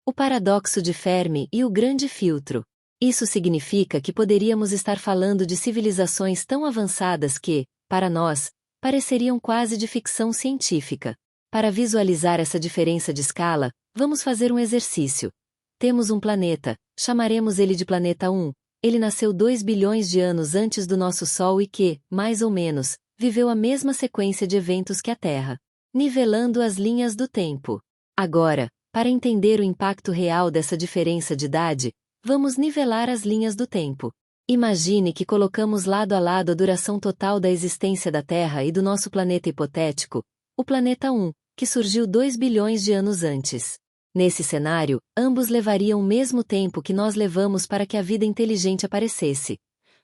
O paradoxo de Fermi e o grande filtro. Isso significa que poderíamos estar falando de civilizações tão avançadas que, para nós, pareceriam quase de ficção científica. Para visualizar essa diferença de escala, vamos fazer um exercício. Temos um planeta, chamaremos ele de planeta 1. Ele nasceu 2 bilhões de anos antes do nosso Sol e que, mais ou menos, viveu a mesma sequência de eventos que a Terra, nivelando as linhas do tempo. Agora, para entender o impacto real dessa diferença de idade, vamos nivelar as linhas do tempo. Imagine que colocamos lado a lado a duração total da existência da Terra e do nosso planeta hipotético, o planeta 1, que surgiu 2 bilhões de anos antes. Nesse cenário, ambos levariam o mesmo tempo que nós levamos para que a vida inteligente aparecesse.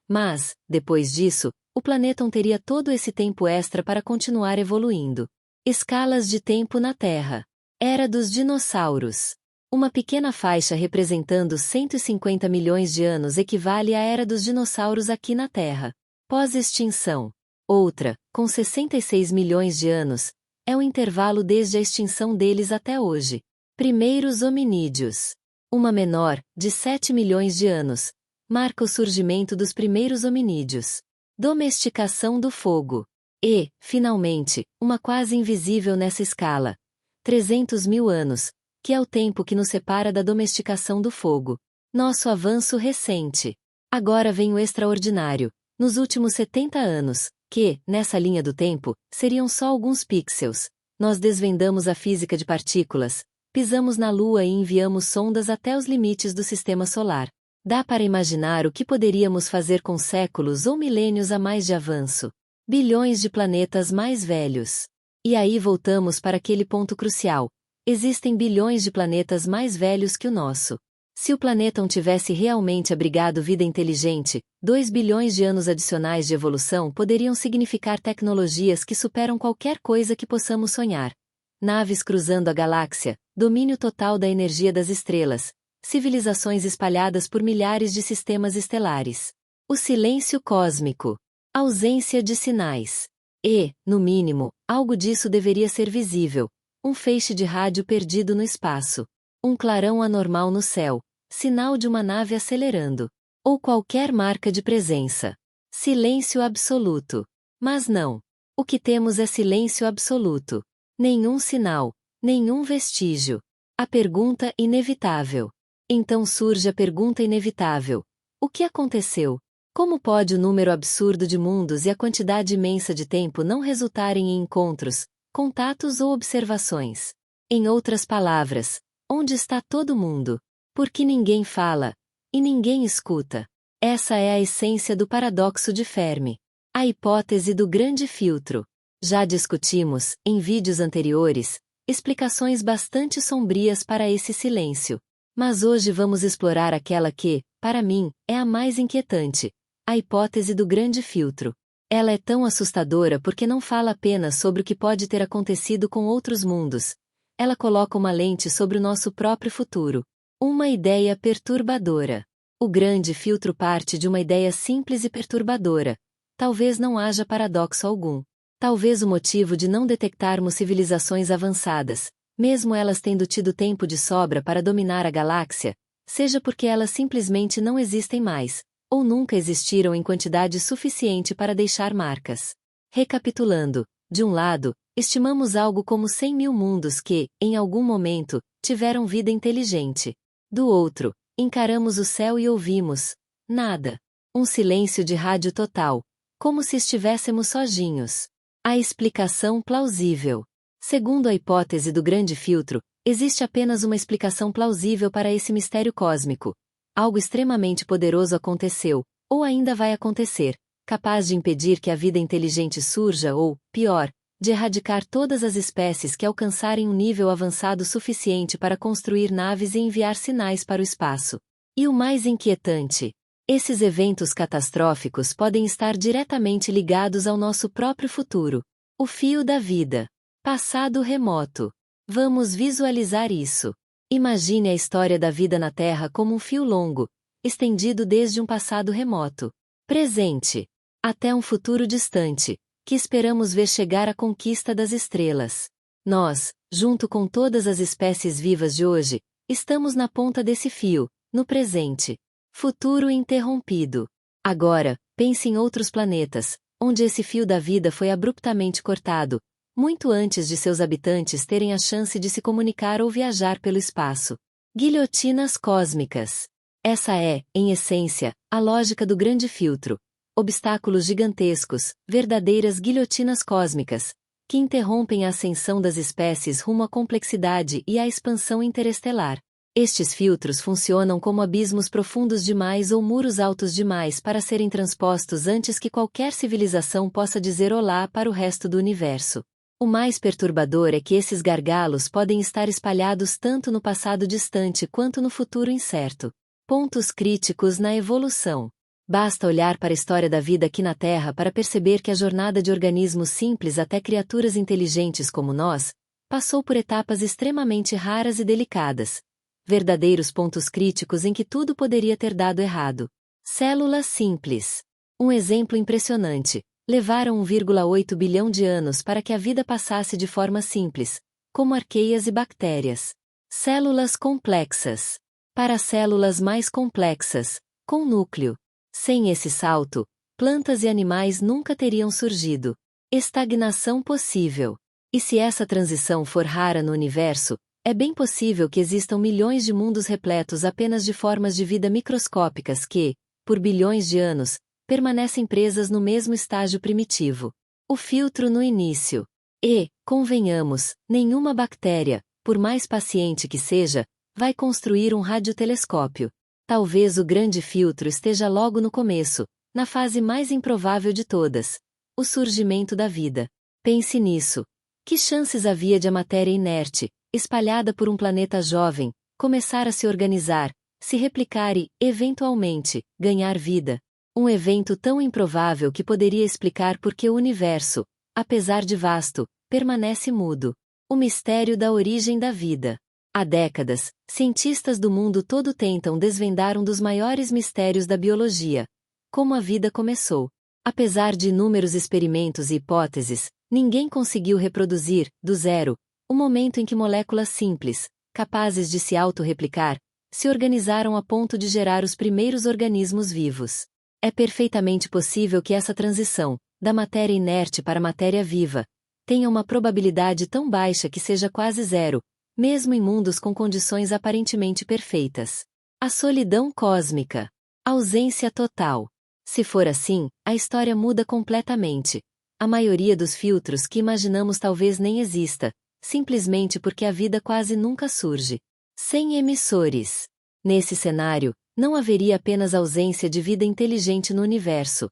Mas, depois disso, o planeta 1 teria todo esse tempo extra para continuar evoluindo. Escalas de tempo na Terra. Era dos dinossauros. Uma pequena faixa representando 150 milhões de anos equivale à era dos dinossauros aqui na Terra. Pós-extinção. Outra, com 66 milhões de anos, é o intervalo desde a extinção deles até hoje. Primeiros hominídeos. Uma menor, de 7 milhões de anos, marca o surgimento dos primeiros hominídeos. Domesticação do fogo. E, finalmente, uma quase invisível nessa escala. 300 mil anos, que é o tempo que nos separa da domesticação do fogo. Nosso avanço recente. Agora vem o extraordinário. Nos últimos 70 anos, que, nessa linha do tempo, seriam só alguns pixels, nós desvendamos a física de partículas, pisamos na Lua e enviamos sondas até os limites do Sistema Solar. Dá para imaginar o que poderíamos fazer com séculos ou milênios a mais de avanço. Bilhões de planetas mais velhos. E aí voltamos para aquele ponto crucial. Existem bilhões de planetas mais velhos que o nosso. Se o planeta 1 tivesse realmente abrigado vida inteligente, 2 bilhões de anos adicionais de evolução poderiam significar tecnologias que superam qualquer coisa que possamos sonhar. Naves cruzando a galáxia, domínio total da energia das estrelas, civilizações espalhadas por milhares de sistemas estelares. O silêncio cósmico. Ausência de sinais. E, no mínimo, algo disso deveria ser visível. Um feixe de rádio perdido no espaço. Um clarão anormal no céu. Sinal de uma nave acelerando. Ou qualquer marca de presença. Silêncio absoluto. Mas não. O que temos é silêncio absoluto. Nenhum sinal. Nenhum vestígio. A pergunta inevitável. Então surge a pergunta inevitável. O que aconteceu? Como pode o número absurdo de mundos e a quantidade imensa de tempo não resultarem em encontros, contatos ou observações? Em outras palavras, onde está todo mundo? Por que ninguém fala? E ninguém escuta? Essa é a essência do paradoxo de Fermi. A hipótese do grande filtro. Já discutimos, em vídeos anteriores, explicações bastante sombrias para esse silêncio. Mas hoje vamos explorar aquela que, para mim, é a mais inquietante. A hipótese do grande filtro. Ela é tão assustadora porque não fala apenas sobre o que pode ter acontecido com outros mundos. Ela coloca uma lente sobre o nosso próprio futuro. Uma ideia perturbadora. O grande filtro parte de uma ideia simples e perturbadora. Talvez não haja paradoxo algum. Talvez o motivo de não detectarmos civilizações avançadas, mesmo elas tendo tido tempo de sobra para dominar a galáxia, seja porque elas simplesmente não existem mais, ou nunca existiram em quantidade suficiente para deixar marcas. Recapitulando, de um lado, estimamos algo como 100 mil mundos que, em algum momento, tiveram vida inteligente. Do outro, encaramos o céu e ouvimos nada. Um silêncio de rádio total, como se estivéssemos sozinhos. A explicação plausível. Segundo a hipótese do grande filtro, existe apenas uma explicação plausível para esse mistério cósmico. Algo extremamente poderoso aconteceu, ou ainda vai acontecer, capaz de impedir que a vida inteligente surja ou, pior, de erradicar todas as espécies que alcançarem um nível avançado suficiente para construir naves e enviar sinais para o espaço. E o mais inquietante, esses eventos catastróficos podem estar diretamente ligados ao nosso próprio futuro. O fio da vida. Passado remoto. Vamos visualizar isso. Imagine a história da vida na Terra como um fio longo, estendido desde um passado remoto, presente, até um futuro distante, que esperamos ver chegar à conquista das estrelas. Nós, junto com todas as espécies vivas de hoje, Estamos na ponta desse fio, no presente. Futuro interrompido. Agora, pense em outros planetas, onde esse fio da vida foi abruptamente cortado, muito antes de seus habitantes terem a chance de se comunicar ou viajar pelo espaço. Guilhotinas cósmicas. Essa é, em essência, a lógica do grande filtro. Obstáculos gigantescos, verdadeiras guilhotinas cósmicas, que interrompem a ascensão das espécies rumo à complexidade e à expansão interestelar. Estes filtros funcionam como abismos profundos demais ou muros altos demais para serem transpostos antes que qualquer civilização possa dizer olá para o resto do universo. O mais perturbador é que esses gargalos podem estar espalhados tanto no passado distante quanto no futuro incerto. Pontos críticos na evolução. Basta olhar para a história da vida aqui na Terra para perceber que a jornada de organismos simples até criaturas inteligentes como nós, passou por etapas extremamente raras e delicadas. Verdadeiros pontos críticos em que tudo poderia ter dado errado. Células simples. Um exemplo impressionante. Levaram 1,8 bilhão de anos para que a vida passasse de forma simples, como arqueias e bactérias. Células complexas. Para células mais complexas, com núcleo. Sem esse salto, plantas e animais nunca teriam surgido. Estagnação possível. E se essa transição for rara no universo, é bem possível que existam milhões de mundos repletos apenas de formas de vida microscópicas que, por bilhões de anos, permanecem presas no mesmo estágio primitivo. O filtro no início. E, convenhamos, nenhuma bactéria, por mais paciente que seja, vai construir um radiotelescópio. Talvez o grande filtro esteja logo no começo, na fase mais improvável de todas, o surgimento da vida. Pense nisso. Que chances havia de a matéria inerte, espalhada por um planeta jovem, começar a se organizar, se replicar e, eventualmente, ganhar vida? Um evento tão improvável que poderia explicar por que o universo, apesar de vasto, permanece mudo. O mistério da origem da vida. Há décadas, cientistas do mundo todo tentam desvendar um dos maiores mistérios da biologia: como a vida começou. Apesar de inúmeros experimentos e hipóteses, ninguém conseguiu reproduzir, do zero, o momento em que moléculas simples, capazes de se autorreplicar, se organizaram a ponto de gerar os primeiros organismos vivos. É perfeitamente possível que essa transição, da matéria inerte para a matéria viva, tenha uma probabilidade tão baixa que seja quase zero, mesmo em mundos com condições aparentemente perfeitas. A solidão cósmica. Ausência total. Se for assim, a história muda completamente. A maioria dos filtros que imaginamos talvez nem exista, simplesmente porque a vida quase nunca surge. Sem emissores. Nesse cenário, não haveria apenas ausência de vida inteligente no universo.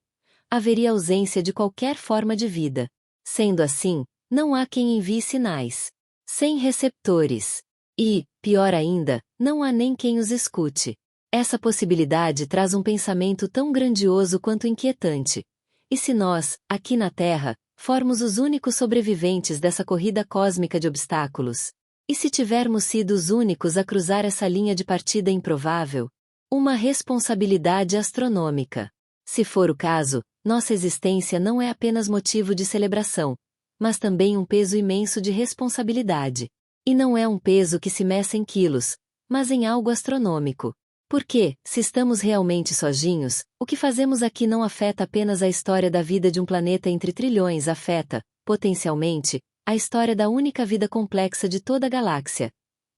Haveria ausência de qualquer forma de vida. Sendo assim, não há quem envie sinais. Sem receptores. E, pior ainda, não há nem quem os escute. Essa possibilidade traz um pensamento tão grandioso quanto inquietante. E se nós, aqui na Terra, formos os únicos sobreviventes dessa corrida cósmica de obstáculos? E se tivermos sido os únicos a cruzar essa linha de partida improvável? Uma responsabilidade astronômica. Se for o caso, nossa existência não é apenas motivo de celebração, mas também um peso imenso de responsabilidade. E não é um peso que se meça em quilos, mas em algo astronômico. Porque, se estamos realmente sozinhos, o que fazemos aqui não afeta apenas a história da vida de um planeta entre trilhões, afeta, potencialmente, a história da única vida complexa de toda a galáxia.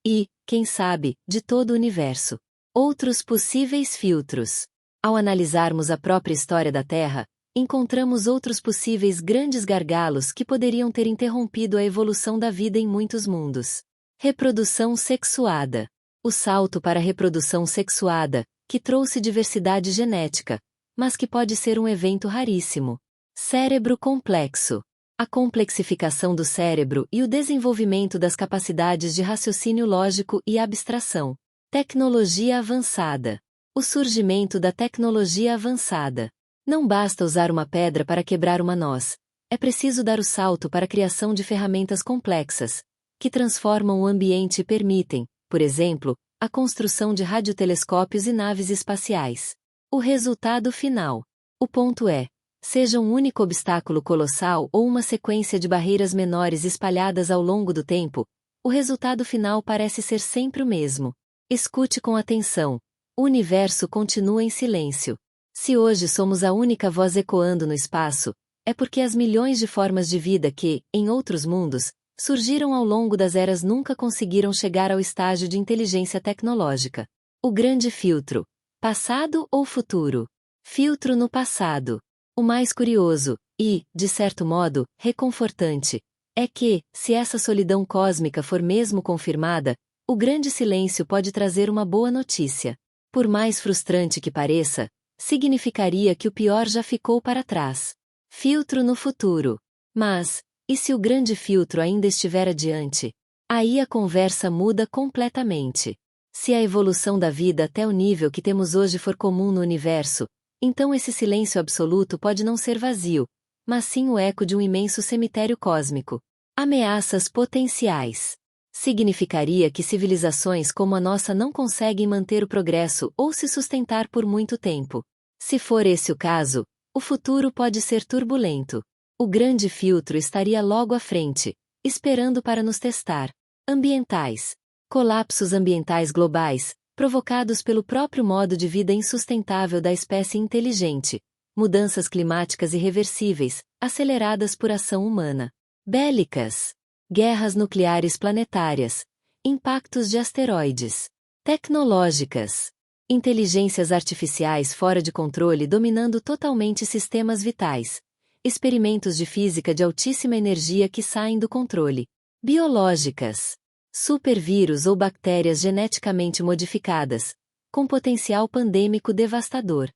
E, quem sabe, de todo o universo. Outros possíveis filtros. Ao analisarmos a própria história da Terra, encontramos outros possíveis grandes gargalos que poderiam ter interrompido a evolução da vida em muitos mundos. Reprodução sexuada. O salto para a reprodução sexuada, que trouxe diversidade genética, mas que pode ser um evento raríssimo. Cérebro complexo. A complexificação do cérebro e o desenvolvimento das capacidades de raciocínio lógico e abstração. Tecnologia avançada. O surgimento da tecnologia avançada. Não basta usar uma pedra para quebrar uma noz. É preciso dar o salto para a criação de ferramentas complexas, que transformam o ambiente e permitem, por exemplo, a construção de radiotelescópios e naves espaciais. O resultado final. O ponto é, seja um único obstáculo colossal ou uma sequência de barreiras menores espalhadas ao longo do tempo, o resultado final parece ser sempre o mesmo. Escute com atenção. O universo continua em silêncio. Se hoje somos a única voz ecoando no espaço, é porque as milhões de formas de vida que, em outros mundos, surgiram ao longo das eras nunca conseguiram chegar ao estágio de inteligência tecnológica. O grande filtro. Passado ou futuro? Filtro no passado. O mais curioso, e, de certo modo, reconfortante, é que, se essa solidão cósmica for mesmo confirmada, o grande silêncio pode trazer uma boa notícia. Por mais frustrante que pareça, significaria que o pior já ficou para trás. Filtro no futuro. Mas, e se o grande filtro ainda estiver adiante? Aí a conversa muda completamente. Se a evolução da vida até o nível que temos hoje for comum no universo, então esse silêncio absoluto pode não ser vazio, mas sim o eco de um imenso cemitério cósmico. Ameaças potenciais. Significaria que civilizações como a nossa não conseguem manter o progresso ou se sustentar por muito tempo. Se for esse o caso, o futuro pode ser turbulento. O grande filtro estaria logo à frente, esperando para nos testar. Ambientais. Colapsos ambientais globais, provocados pelo próprio modo de vida insustentável da espécie inteligente. Mudanças climáticas irreversíveis, aceleradas por ação humana. Bélicas. Guerras nucleares planetárias. Impactos de asteroides. Tecnológicas. Inteligências artificiais fora de controle dominando totalmente sistemas vitais. Experimentos de física de altíssima energia que saem do controle. Biológicas. Supervírus ou bactérias geneticamente modificadas, com potencial pandêmico devastador.